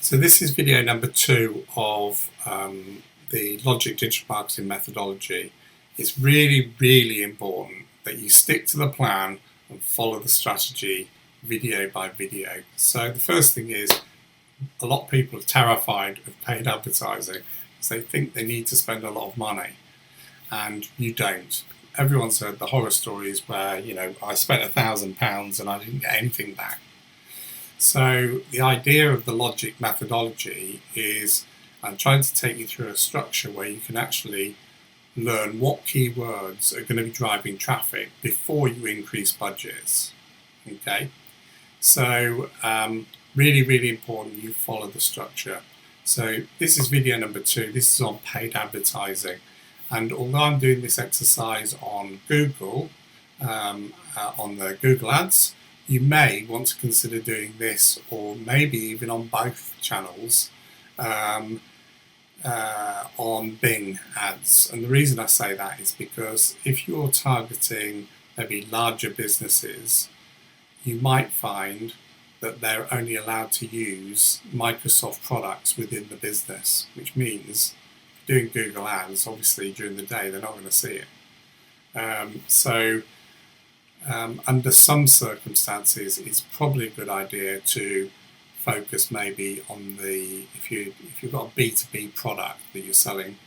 So this is video number 2 of the Logic Digital Marketing methodology. It's really, really important that you stick to the plan and follow the strategy video by video. So the first thing is, a lot of people are terrified of paid advertising because they think they need to spend a lot of money, and you don't. Everyone's heard the horror stories where, I spent £1,000 and I didn't get anything back. So the idea of the Logic methodology is I'm trying to take you through a structure where you can actually learn what keywords are going to be driving traffic before you increase budgets. Okay, so really, really important you follow the structure. So this is video number 2. This is on paid advertising, and although I'm doing this exercise on Google, on the Google Ads, you may want to consider doing this, or maybe even on both channels, on Bing ads. And the reason I say that is because if you're targeting maybe larger businesses, you might find that they're only allowed to use Microsoft products within the business, which means doing Google ads, obviously during the day, they're not going to see it. Under some circumstances, it's probably a good idea to focus maybe on if you've got a B2B product that you're selling,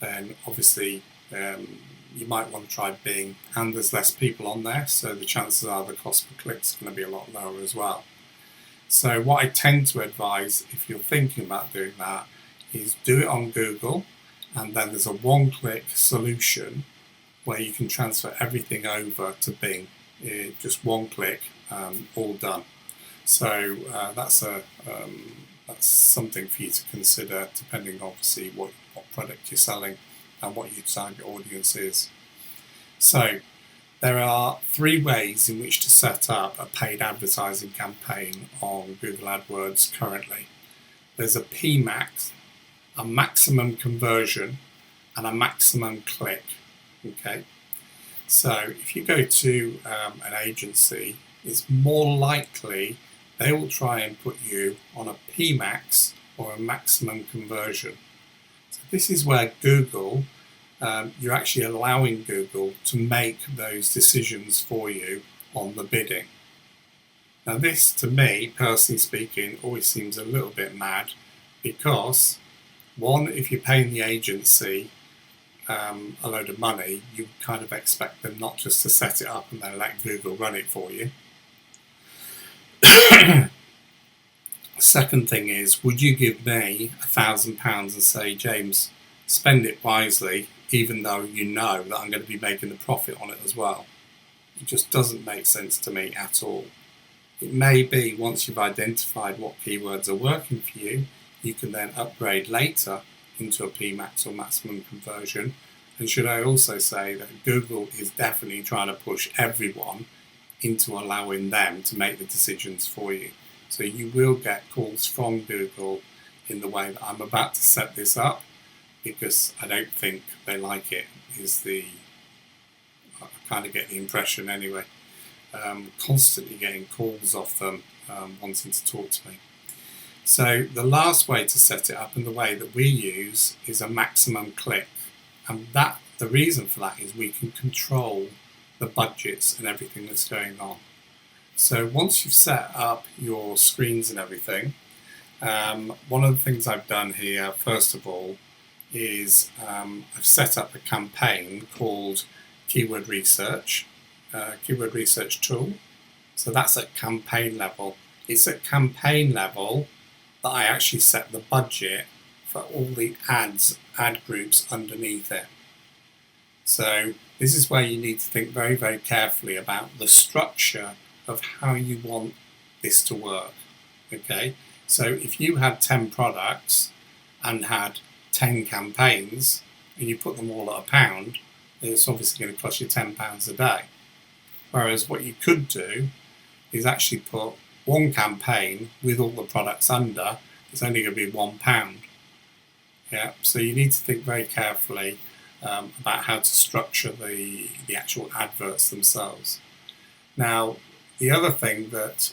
then obviously you might want to try Bing, and there's less people on there, so the chances are the cost per click is going to be a lot lower as well. So what I tend to advise, if you're thinking about doing that, is do it on Google, and then there's a one-click solution where you can transfer everything over to Bing. Just one click, all done. So that's something for you to consider, depending obviously what product you're selling and what your target audience is. So there are 3 ways in which to set up a paid advertising campaign on Google AdWords currently. There's a PMAX, a maximum conversion, and a maximum click. Okay. So if you go to an agency, it's more likely they will try and put you on a PMAX or a maximum conversion. So this is where Google, you're actually allowing Google to make those decisions for you on the bidding. Now this, to me, personally speaking, always seems a little bit mad, because one, if you're paying the agency a load of money, you kind of expect them not just to set it up and then let Google run it for you. Second thing is, would you give me £1,000 and say, James, spend it wisely, even though you know that I'm going to be making the profit on it as well? It just doesn't make sense to me at all. It may be once you've identified what keywords are working for you, you can then upgrade later into a PMAX or maximum conversion. And should I also say that Google is definitely trying to push everyone into allowing them to make the decisions for you. So you will get calls from Google in the way that I'm about to set this up, because I don't think they like it, I kind of get the impression anyway. Constantly getting calls off them wanting to talk to me. So the last way to set it up, and the way that we use, is a maximum click. And the reason for that is we can control the budgets and everything that's going on. So once you've set up your screens and everything, one of the things I've done here, first of all, is I've set up a campaign called Keyword Research Tool. So that's at campaign level. It's at campaign level that I actually set the budget for all the ad groups underneath it. So this is where you need to think very, very carefully about the structure of how you want this to work. Okay, so if you had 10 products and had 10 campaigns and you put them all at £1, it's obviously going to cost you £10 a day. Whereas what you could do is actually put one campaign with all the products under, it's only going to be £1. Yeah, so you need to think very carefully about how to structure the actual adverts themselves. Now, the other thing that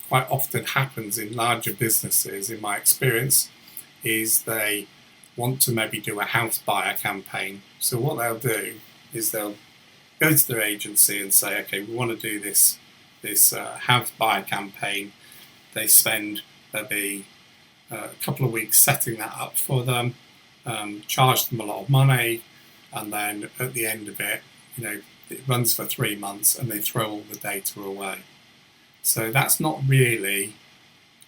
quite often happens in larger businesses, in my experience, is they want to maybe do a house buyer campaign. So what they'll do is they'll go to their agency and say, okay, we want to do this house buyer campaign. They spend maybe a couple of weeks setting that up for them, charge them a lot of money, and then at the end of it, it runs for 3 months and they throw all the data away. So that's not really,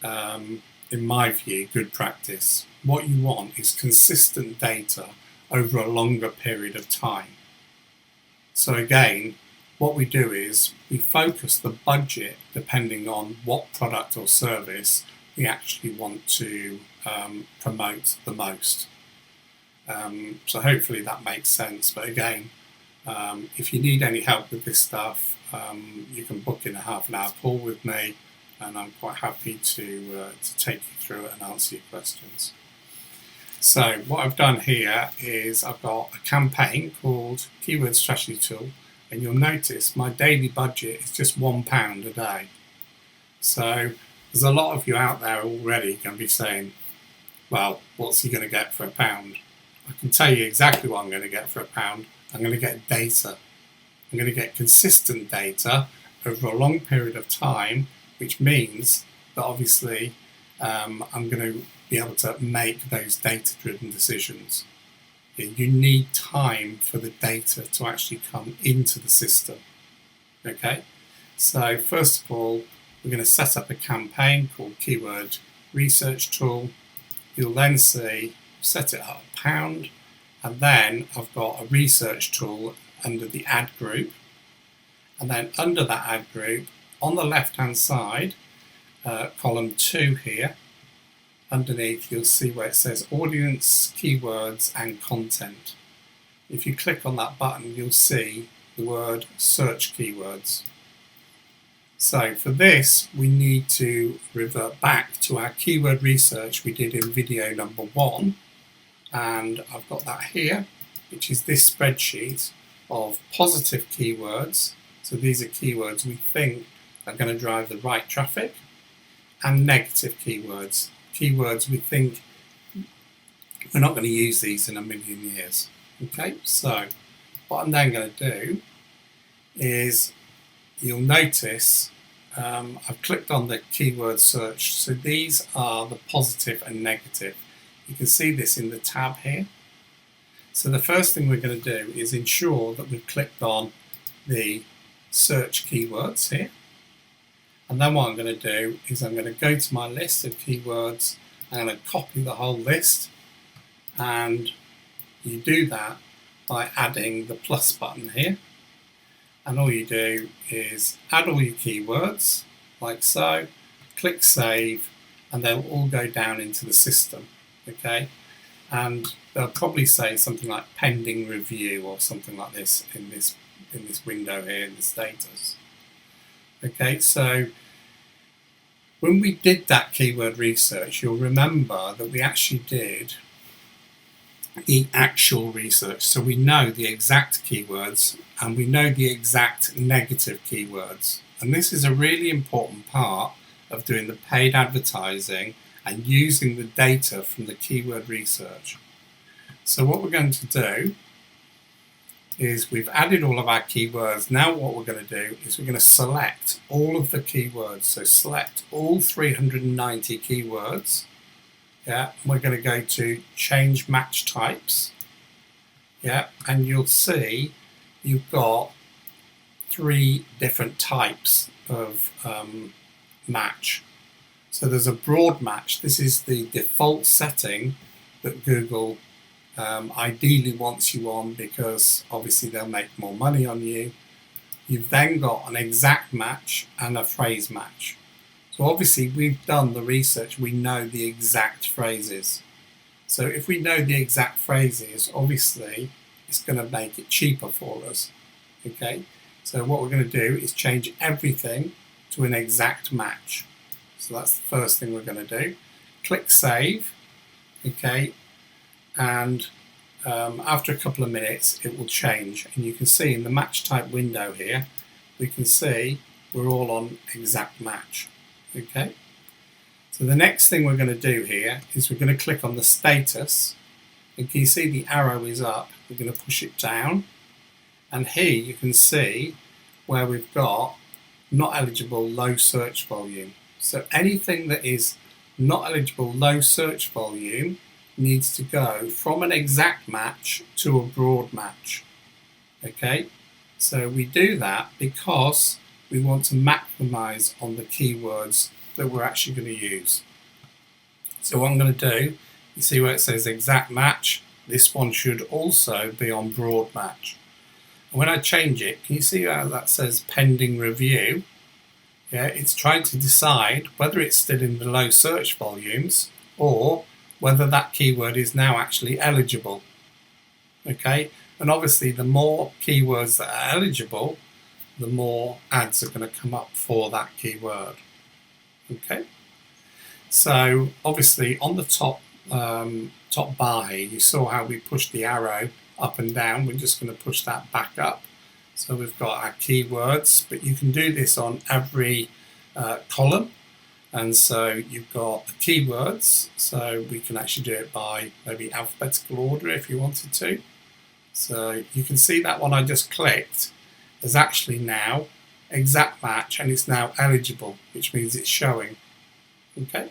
in my view, good practice. What you want is consistent data over a longer period of time. So again, what we do is we focus the budget depending on what product or service we actually want to promote the most. So hopefully that makes sense. But again, if you need any help with this stuff, you can book in a half-an-hour call with me, and I'm quite happy to take you through it and answer your questions. So what I've done here is I've got a campaign called Keyword Strategy Tool, and you'll notice my daily budget is just £1 a day. So there's a lot of you out there already going to be saying, well, what's he going to get for £1? I can tell you exactly what I'm going to get for £1. I'm going to get data. I'm going to get consistent data over a long period of time, which means that obviously I'm going to be able to make those data-driven decisions. You need time for the data to actually come into the system. Okay, so first of all, we're going to set up a campaign called Keyword Research Tool. You'll then see, set it at £1, and then I've got a research tool under the ad group, and then under that ad group, on the left-hand side, column 2 here, underneath you'll see where it says Audience, Keywords and Content. If you click on that button, you'll see the word Search Keywords. So for this, we need to revert back to our keyword research we did in video number 1, and I've got that here, which is this spreadsheet of positive keywords. So these are keywords we think are going to drive the right traffic, and negative keywords, keywords we think we're not going to use these in a million years. Okay, so what I'm then going to do is, you'll notice I've clicked on the keyword search. So these are the positive and negative. You can see this in the tab here. So the first thing we're going to do is ensure that we've clicked on the search keywords here. And then what I'm going to do is I'm going to go to my list of keywords. I'm going to copy the whole list, and you do that by adding the plus button here. And all you do is add all your keywords, like so, click save, and they'll all go down into the system, okay? And they'll probably say something like pending review or something like this in this window here in the status. Okay, so when we did that keyword research, you'll remember that we actually did the actual research. So we know the exact keywords and we know the exact negative keywords. And this is a really important part of doing the paid advertising and using the data from the keyword research. So what we're going to do is we've added all of our keywords. Now what we're going to do is we're going to select all of the keywords. So select all 390 keywords. Yeah, and we're going to go to change match types. Yeah, and you'll see you've got 3 different types of match. So there's a broad match. This is the default setting that Google ideally wants you on, because obviously they'll make more money on you. You've then got an exact match and a phrase match. So obviously we've done the research, we know the exact phrases. So if we know the exact phrases, obviously it's going to make it cheaper for us. Okay, so what we're going to do is change everything to an exact match. So that's the first thing we're going to do. Click save. Okay, and after a couple of minutes it will change, and you can see in the match type window here, we can see we're all on exact match. Okay. So the next thing we're going to do here is we're going to click on the status, and can you see the arrow is up? We're going to push it down, and here you can see where we've got not eligible, low search volume. So anything that is not eligible, low search volume needs to go from an exact match to a broad match. Okay, so we do that because we want to maximize on the keywords that we're actually going to use. So what I'm going to do, you see where it says exact match, this one should also be on broad match. And when I change it, can you see how that says pending review? Yeah, it's trying to decide whether it's still in the low search volumes or whether that keyword is now actually eligible. Okay, and obviously the more keywords that are eligible, the more ads are going to come up for that keyword. Okay, so obviously on the top bar here, you saw how we pushed the arrow up and down. We're just going to push that back up. So we've got our keywords, but you can do this on every column. And so you've got the keywords, so we can actually do it by maybe alphabetical order if you wanted to. So you can see that one I just clicked is actually now exact match, and it's now eligible, which means it's showing. Okay,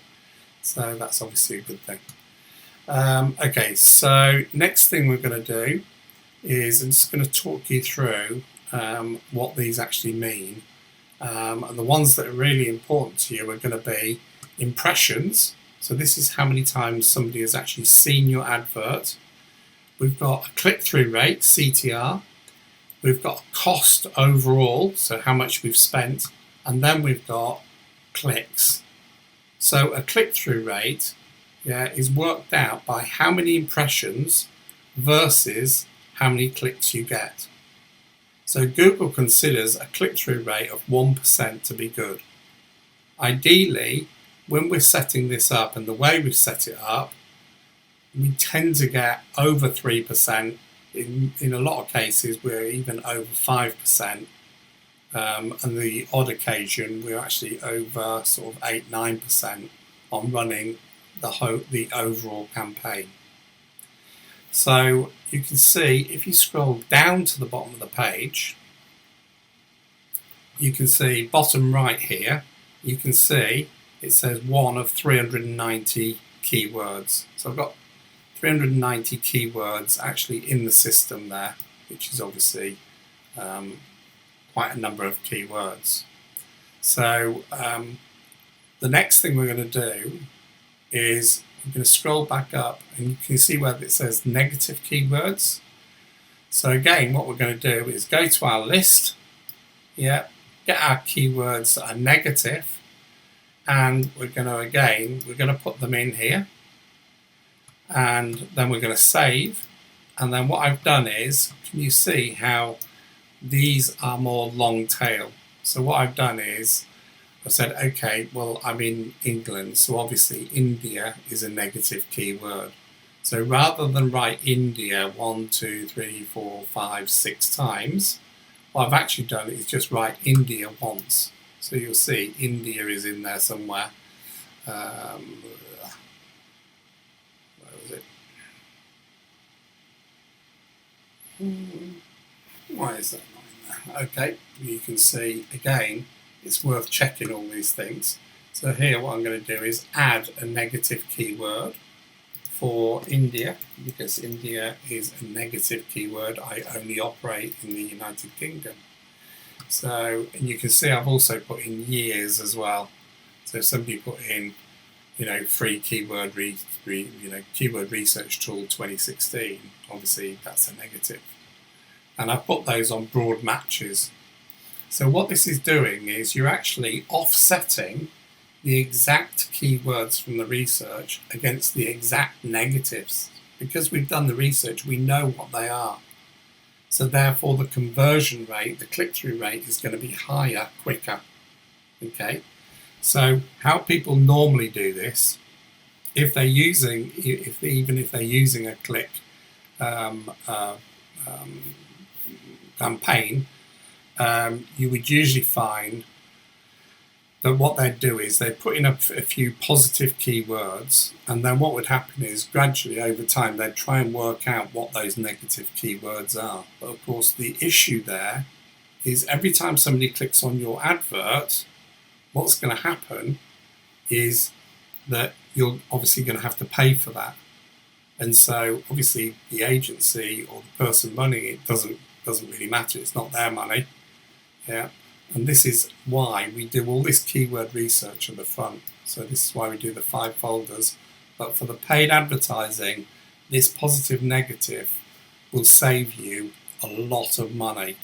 so that's obviously a good thing. Okay, so next thing we're going to do is I'm just going to talk you through what these actually mean. And the ones that are really important to you are going to be impressions. So this is how many times somebody has actually seen your advert. We've got a click-through rate, CTR. We've got cost overall, so how much we've spent. And then we've got clicks. So a click-through rate is worked out by how many impressions versus how many clicks you get. So Google considers a click-through rate of 1% to be good. Ideally, when we're setting this up and the way we've set it up, we tend to get over 3%. In a lot of cases, we're even over 5%. And the odd occasion, we're actually over sort of 8-9% on running the overall campaign. So you can see if you scroll down to the bottom of the page, you can see bottom right here, you can see it says 1 of 390 keywords. So I've got 390 keywords actually in the system there, which is obviously quite a number of keywords. So the next thing we're going to do is we're going to scroll back up, and you can see where it says negative keywords. So again, what we're going to do is go to our list, get our keywords that are negative, and we're going to put them in here, and then we're going to save. And then what I've done is, can you see how these are more long tail? So what I've done is I said, okay, well, I'm in England, so obviously India is a negative keyword. So rather than write India 1, 2, 3, 4, 5, 6 times, what I've actually done is just write India once. So you'll see India is in there somewhere. Where was it? Why is that not in there? Okay, you can see again, it's worth checking all these things. So here what I'm going to do is add a negative keyword for India, because India is a negative keyword. I only operate in the United Kingdom. So, and you can see I've also put in years as well. So if somebody put in, free keyword keyword research tool 2016, obviously that's a negative. And I've put those on broad matches. So what this is doing is you're actually offsetting the exact keywords from the research against the exact negatives. Because we've done the research, we know what they are. So therefore the conversion rate, the click-through rate is going to be higher, quicker. Okay. So how people normally do this, even if they're using a click campaign, you would usually find But what they'd do is they'd put in a few positive keywords, and then what would happen is gradually over time they'd try and work out what those negative keywords are. But of course the issue there is every time somebody clicks on your advert, what's going to happen is that you're obviously going to have to pay for that. And so obviously the agency or the person running it doesn't really matter. It's not their money. Yeah. And this is why we do all this keyword research at the front. So this is why we do the 5 folders. But for the paid advertising, this positive negative will save you a lot of money.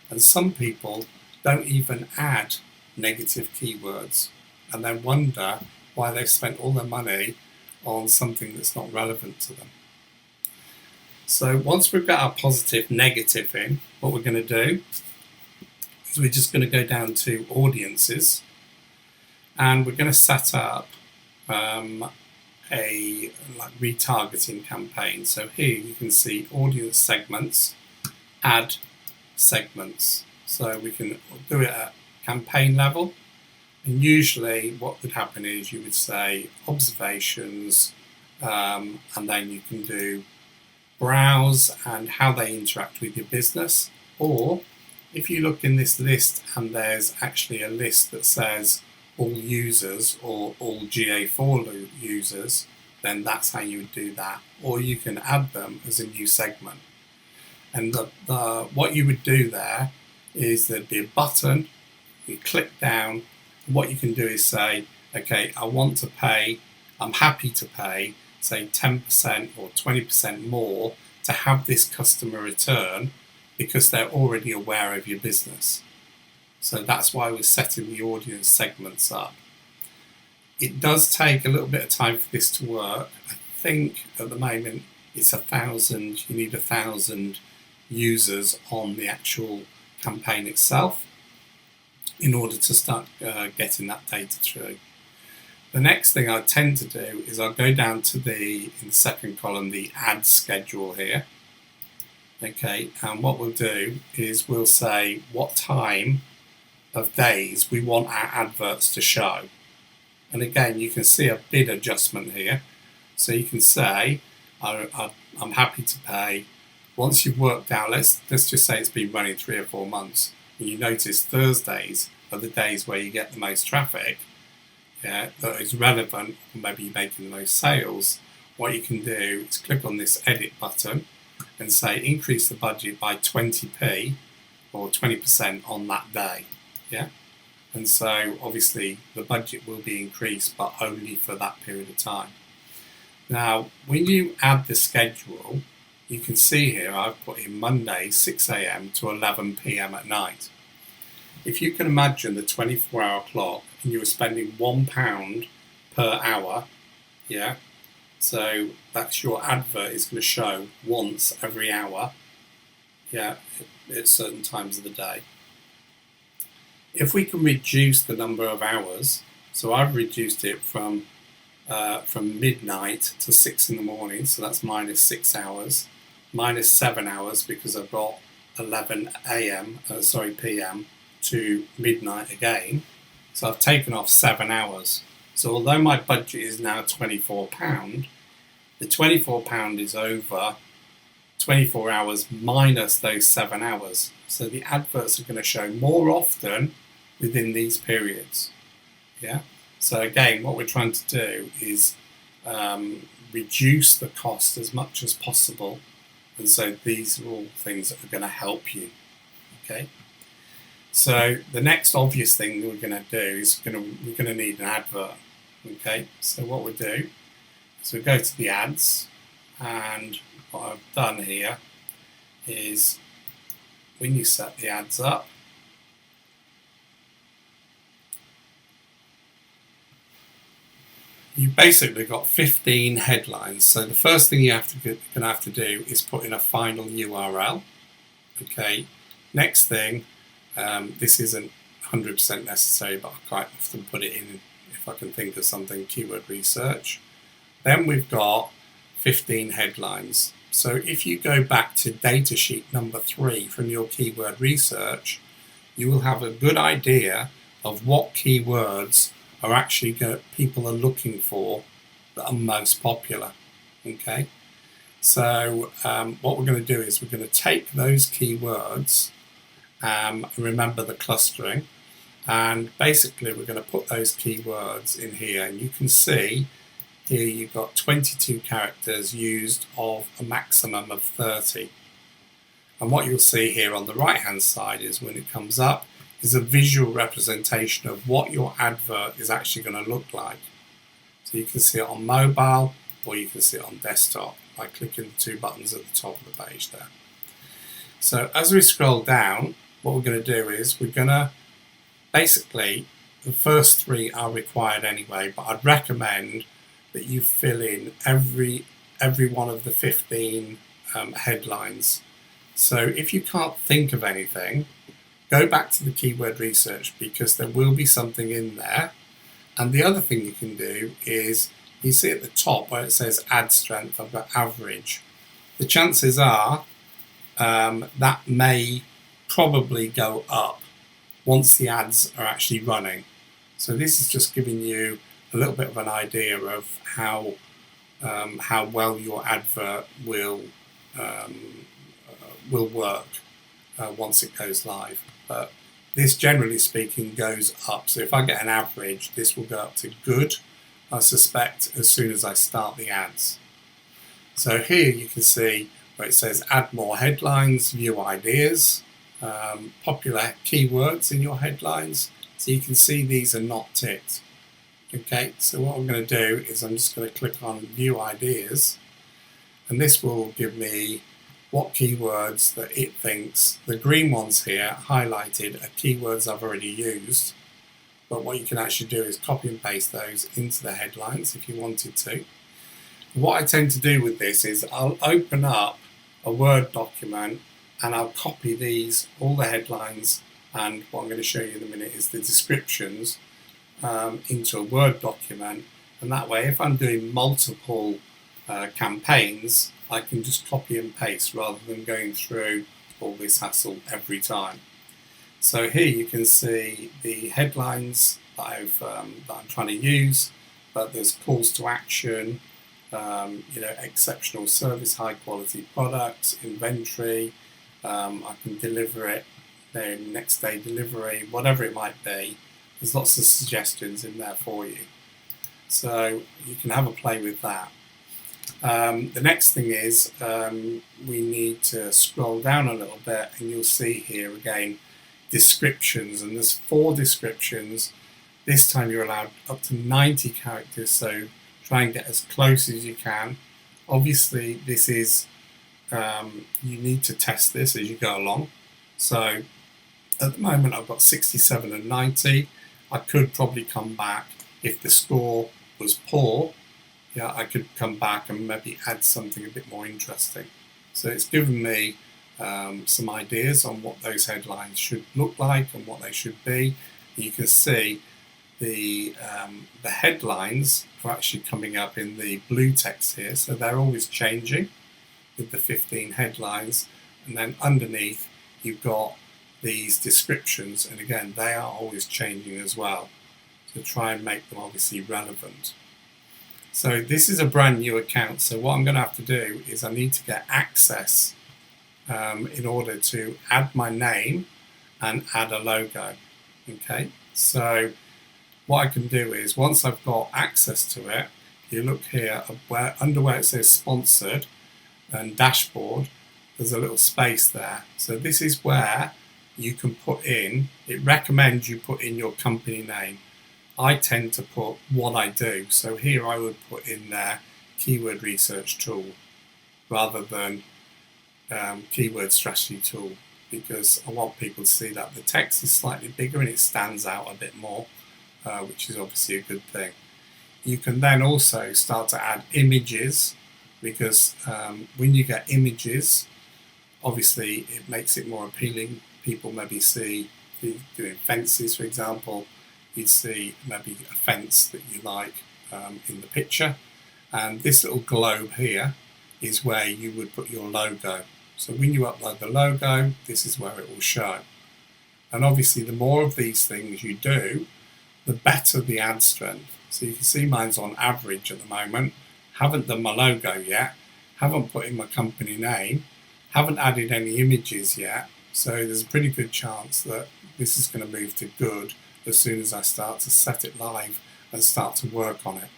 And some people don't even add negative keywords and then wonder why they've spent all their money on something that's not relevant to them. So once we've got our positive negative in, what we're going to do is we're just going to go down to audiences, and we're going to set up a retargeting campaign. So here you can see audience segments, ad segments. So we can do it at campaign level, and usually what would happen is you would say observations, and then you can do browse and how they interact with your business. Or if you look in this list and there's actually a list that says all users or all GA4 users, then that's how you would do that. Or you can add them as a new segment. And what you would do there is there'd be a button, you click down, and what you can do is say, okay, I want to pay, I'm happy to pay, say 10% or 20% more to have this customer return because they're already aware of your business. So that's why we're setting the audience segments up. It does take a little bit of time for this to work. I think at the moment it's 1,000, you need 1,000 users on the actual campaign itself in order to start getting that data through. The next thing I tend to do is I'll go down to in the second column, the ad schedule here. Okay, and what we'll do is we'll say what time of days we want our adverts to show. And again, you can see a bid adjustment here. So you can say, I'm happy to pay. Once you've worked out, let's just say it's been running 3 or 4 months, and you notice Thursdays are the days where you get the most traffic, yeah, that is relevant, or maybe you're making the most sales. What you can do is click on this edit button and say increase the budget by 20p or 20% on that day. Yeah, and so obviously the budget will be increased, but only for that period of time. Now, when you add the schedule, you can see here I've put in Monday 6 a.m. to 11 p.m. at night. If you can imagine the 24-hour clock and you were spending £1 per hour, yeah, so that's your advert is going to show once every hour, yeah, at certain times of the day. If we can reduce the number of hours, so I've reduced it from midnight to 6 in the morning, so that's minus 6 hours, minus 7 hours because I've got 11 p.m. to midnight again, so I've taken off 7 hours. So although my budget is now £24, the £24 is over 24 hours minus those 7 hours. So the adverts are going to show more often within these periods. Yeah. So again, what we're trying to do is reduce the cost as much as possible. And so these are all things that are going to help you. Okay. So the next obvious thing we're going to do is we're going to need an advert. Okay. So what we'll do is we'll go to the ads, and what I've done here is when you set the ads up, you basically got 15 headlines. So the first thing you're going to have to do is put in a final URL. Okay. Next thing, this isn't 100% necessary, but I quite often put it in if I can think of something, keyword research. Then we've got 15 headlines. So if you go back to datasheet number 3 from your keyword research, you will have a good idea of what keywords are actually people are looking for that are most popular. Okay, so what we're going to do is we're going to take those keywords, remember the clustering, and basically we're going to put those keywords in here, and you can see here you've got 22 characters used of a maximum of 30. And what you'll see here on the right hand side is when it comes up is a visual representation of what your advert is actually going to look like. So you can see it on mobile or you can see it on desktop by clicking the two buttons at the top of the page there. So as we scroll down, what we're going to do is we're going to basically, the first three are required anyway, but I'd recommend that you fill in every one of the 15 headlines. So if you can't think of anything, go back to the keyword research because there will be something in there. And the other thing you can do is, you see at the top where it says ad strength, I've got average. The chances are that may probably go up once the ads are actually running. So this is just giving you a little bit of an idea of how well your advert will work once it goes live. But this, generally speaking, goes up. So if I get an average, this will go up to good, I suspect, as soon as I start the ads. So here you can see where it says add more headlines, view ideas, popular keywords in your headlines. So you can see these are not ticked. Okay, so what I'm going to do is I'm just going to click on view ideas, and this will give me what keywords that it thinks. The green ones here highlighted are keywords I've already used, but what you can actually do is copy and paste those into the headlines if you wanted to. What I tend to do with this is I'll open up a Word document and I'll copy these, all the headlines, and what I'm going to show you in a minute is the descriptions into a Word document, and that way if I'm doing multiple campaigns, I can just copy and paste rather than going through all this hassle every time. So here you can see the headlines that I'm trying to use, but there's calls to action, exceptional service, high quality products, inventory, I can deliver it, then next day delivery, whatever it might be. There's lots of suggestions in there for you. So you can have a play with that. The next thing is we need to scroll down a little bit, and you'll see here again descriptions, and there's 4 descriptions. This time you're allowed up to 90 characters, so try and get as close as you can. Obviously this is you need to test this as you go along. So at the moment I've got 67 and 90. I could probably come back if the score was poor. Yeah, I could come back and maybe add something a bit more interesting. So it's given me some ideas on what those headlines should look like and what they should be. And you can see the headlines are actually coming up in the blue text here, so they're always changing with the 15 headlines. And then underneath you've got these descriptions, and again they are always changing as well, to try and make them obviously relevant. So this is a brand new account, so what I'm going to have to do is I need to get access in order to add my name and add a logo. Okay, so what I can do is once I've got access to it, you look here under where it says sponsored and dashboard, there's a little space there. So this is where you can put in, it recommends you put in your company name. I tend to put what I do. So here I would put in there keyword research tool rather than keyword strategy tool, because I want people to see that the text is slightly bigger and it stands out a bit more, which is obviously a good thing. You can then also start to add images, because when you get images, obviously it makes it more appealing. People maybe see, if you're doing fences for example, you'd see maybe a fence that you like in the picture, and this little globe here is where you would put your logo. So when you upload the logo, this is where it will show. And obviously the more of these things you do, the better the ad strength. So you can see mine's on average at the moment. Haven't done my logo yet, haven't put in my company name, haven't added any images yet. So there's a pretty good chance that this is going to move to good as soon as I start to set it live and start to work on it.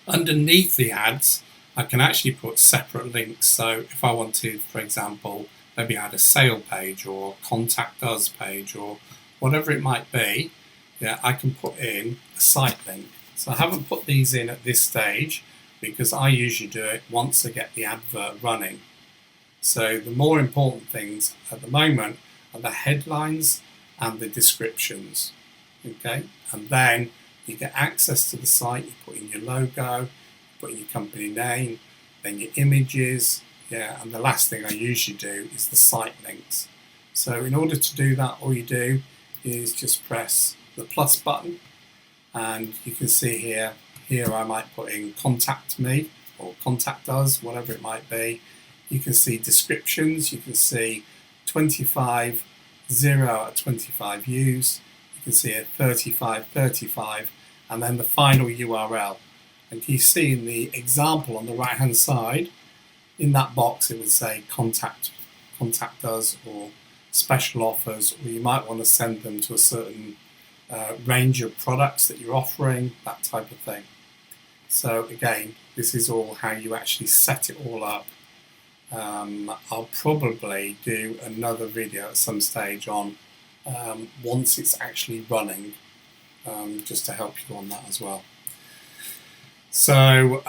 Underneath the ads, I can actually put separate links. So if I wanted, for example, maybe add a sale page or contact us page or whatever it might be, yeah, I can put in a site link. So I haven't put these in at this stage because I usually do it once I get the advert running. So the more important things at the moment are the headlines and the descriptions. Okay, and then you get access to the site, you put in your logo, you put in your company name, then your images, yeah, and the last thing I usually do is the site links. So in order to do that, all you do is just press the plus button, and you can see here I might put in contact me or contact us, whatever it might be. You can see descriptions, you can see 25, 0 out of 25 views, you can see it 35, 35, and then the final URL. And you see in the example on the right hand side, in that box it would say contact us or special offers, or you might want to send them to a certain range of products that you're offering, that type of thing. So again, this is all how you actually set it all up. I'll probably do another video at some stage on once it's actually running, just to help you on that as well. So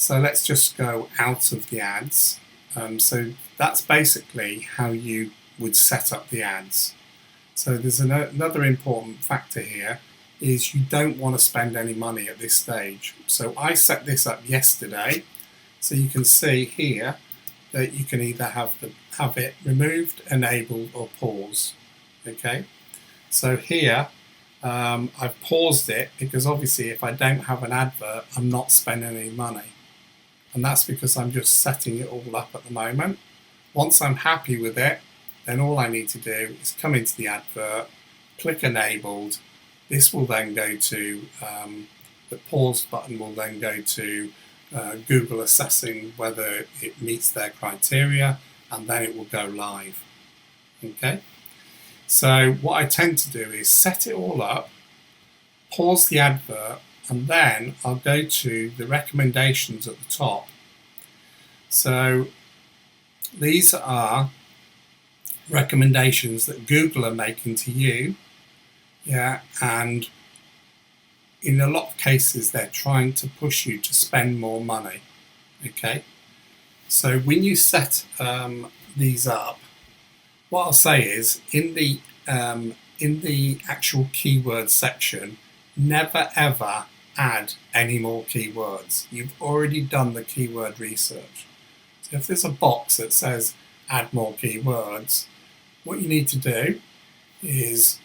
let's just go out of the ads. So that's basically how you would set up the ads. So there's another important factor here is you don't want to spend any money at this stage. So I set this up yesterday, so you can see here that you can either have it removed, enabled, or pause. Okay, so here I've paused it because obviously if I don't have an advert, I'm not spending any money, and that's because I'm just setting it all up at the moment. Once I'm happy with it, then all I need to do is come into the advert, click enabled. This will then go to, the pause button will then go to Google assessing whether it meets their criteria, and then it will go live. Okay, so what I tend to do is set it all up, pause the advert, and then I'll go to the recommendations at the top. So these are recommendations that Google are making to you, yeah, and in a lot of cases they're trying to push you to spend more money. Okay, so when you set these up, what I'll say is in the actual keyword section, never ever add any more keywords. You've already done the keyword research. So if there's a box that says add more keywords, what you need to do is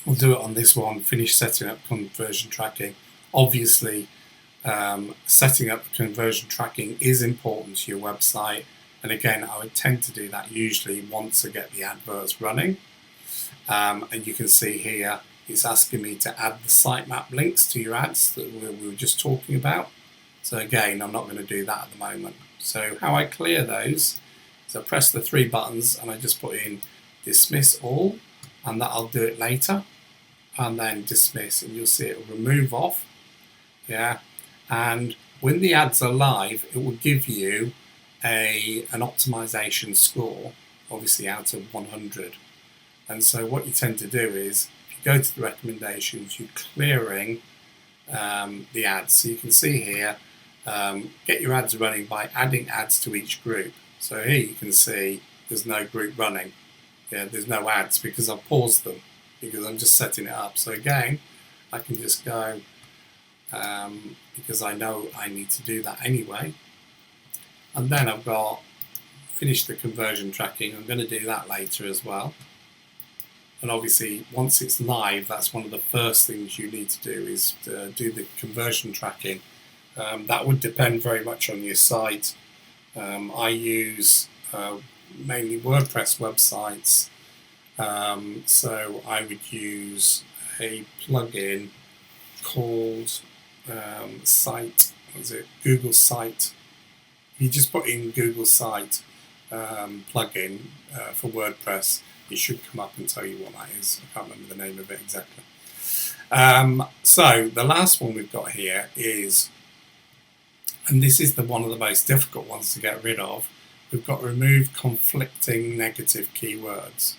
we'll do it on this one, finish setting up conversion tracking. Obviously, setting up conversion tracking is important to your website. And again, I would tend to do that usually once I get the adverts running. And you can see here, it's asking me to add the sitemap links to your ads that we were just talking about. So again, I'm not going to do that at the moment. So how I clear those is I press the 3 buttons and I just put in dismiss all, and that I'll do it later, and then dismiss, and you'll see it will remove off. Yeah, and when the ads are live, it will give you an optimization score, obviously out of 100. And so what you tend to do is, if you go to the recommendations, you're clearing the ads. So you can see here, get your ads running by adding ads to each group. So here you can see there's no group running. Yeah, there's no ads because I've paused them because I'm just setting it up. So again, I can just go because I know I need to do that anyway. And then I've got finish the conversion tracking. I'm going to do that later as well. And obviously, once it's live, that's one of the first things you need to do is to do the conversion tracking. That would depend very much on your site. I use mainly WordPress websites. So I would use a plugin called Google Site. You just put in Google Site plugin for WordPress, it should come up and tell you what that is. I can't remember the name of it exactly. So the last one we've got here is, and this is one of the most difficult ones to get rid of, we've got remove conflicting negative keywords.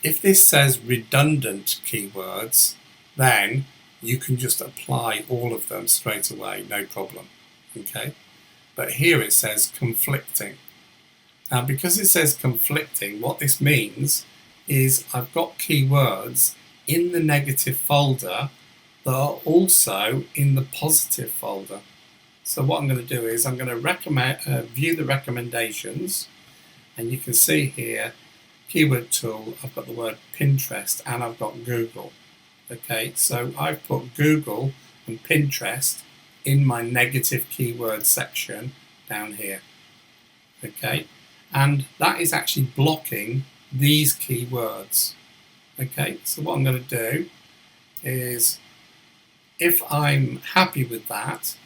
If this says redundant keywords, then you can just apply all of them straight away, no problem. Okay, but here it says conflicting. Now, because it says conflicting, what this means is I've got keywords in the negative folder that are also in the positive folder. So what I'm going to do is I'm going to view the recommendations, and you can see here, keyword tool, I've got the word Pinterest and I've got Google. Okay, so I've put Google and Pinterest in my negative keyword section down here. Okay, and that is actually blocking these keywords. Okay, so what I'm going to do is, if I'm happy with that,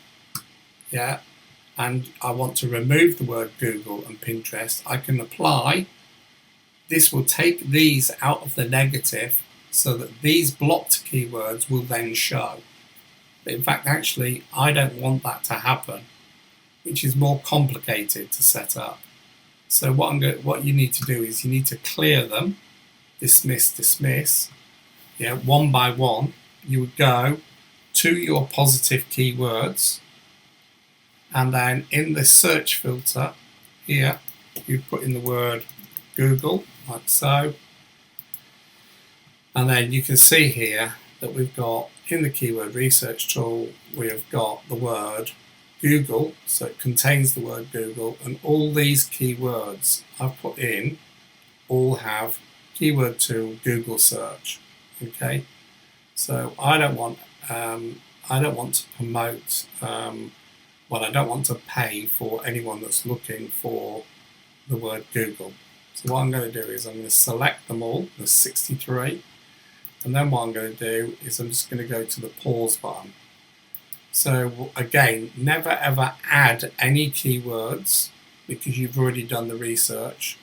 yeah, and I want to remove the word Google and Pinterest, I can apply. This will take these out of the negative so that these blocked keywords will then show. But in fact, actually, I don't want that to happen, which is more complicated to set up. So what you need to do is you need to clear them, dismiss, yeah, one by one. You would go to your positive keywords, and then in the search filter here, you put in the word Google, like so. And then you can see here that we've got, in the keyword research tool, we've got the word Google, so it contains the word Google, and all these keywords I've put in all have keyword tool Google search. Okay, so I don't want to promote, I don't want to pay for anyone that's looking for the word Google. So what I'm going to do is I'm going to select them all, there's 63, and then what I'm going to do is I'm just going to go to the pause button. So again, never ever add any keywords because you've already done the research.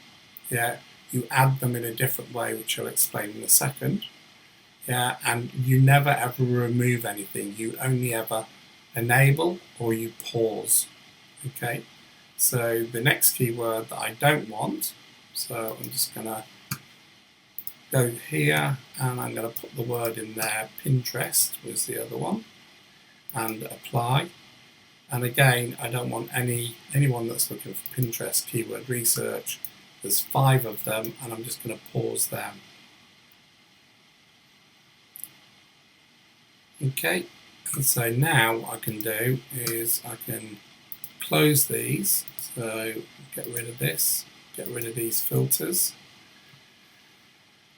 Yeah, you add them in a different way, which I'll explain in a second. Yeah, and you never ever remove anything. You only ever enable or you pause. Okay, so the next keyword that I don't want, so I'm just going to go here and I'm going to put the word in there, Pinterest was the other one, and apply. And again, I don't want anyone that's looking for Pinterest keyword research. There's 5 of them, and I'm just going to pause them. Okay, and so now what I can do is I can close these. So get rid of this, get rid of these filters.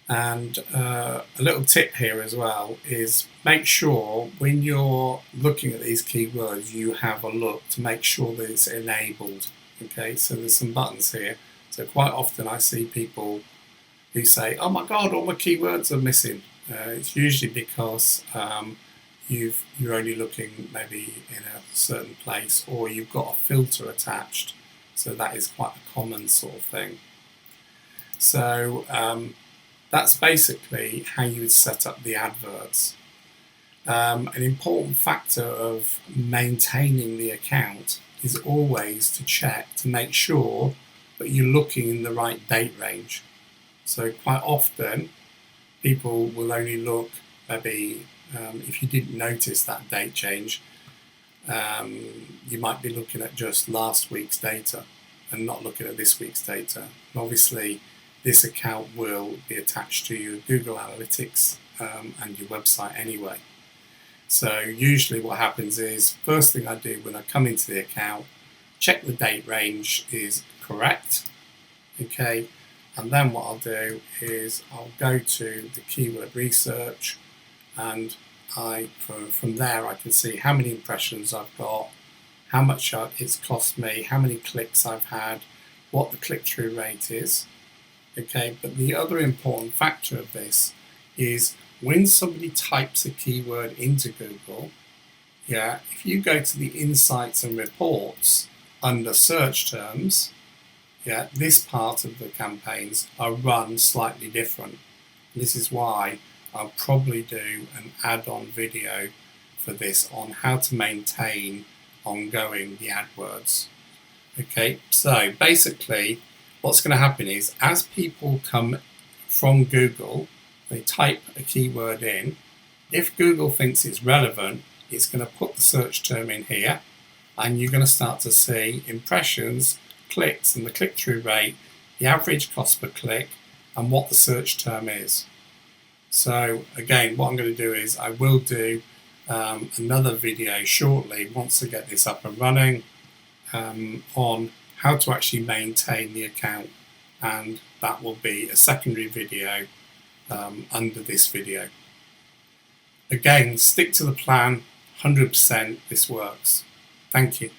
And a little tip here as well is make sure when you're looking at these keywords you have a look to make sure that it's enabled. Okay, so there's some buttons here. So quite often I see people who say, oh my god, all my keywords are missing. It's usually because you're only looking maybe in a certain place, or you've got a filter attached. So that is quite a common sort of thing. So that's basically how you would set up the adverts. An important factor of maintaining the account is always to check to make sure that you're looking in the right date range. So quite often people will only look, maybe if you didn't notice that date change, you might be looking at just last week's data and not looking at this week's data. And obviously this account will be attached to your Google Analytics and your website anyway. So usually what happens is, first thing I do when I come into the account, check the date range is correct. Okay, and then what I'll do is I'll go to the keyword research, and from there I can see how many impressions I've got, how much it's cost me, how many clicks I've had, what the click-through rate is. Okay, but the other important factor of this is when somebody types a keyword into Google, if you go to the insights and reports under search terms, this part of the campaigns are run slightly different. This is why I'll probably do an add-on video for this on how to maintain ongoing the AdWords. Okay, so basically what's going to happen is as people come from Google, they type a keyword in. If Google thinks it's relevant, it's going to put the search term in here, and you're going to start to see impressions, clicks, and the click-through rate, the average cost per click, and what the search term is. So again, what I'm going to do is I will do another video shortly once I get this up and running on how to actually maintain the account, and that will be a secondary video under this video. Again, stick to the plan, 100% this works. Thank you.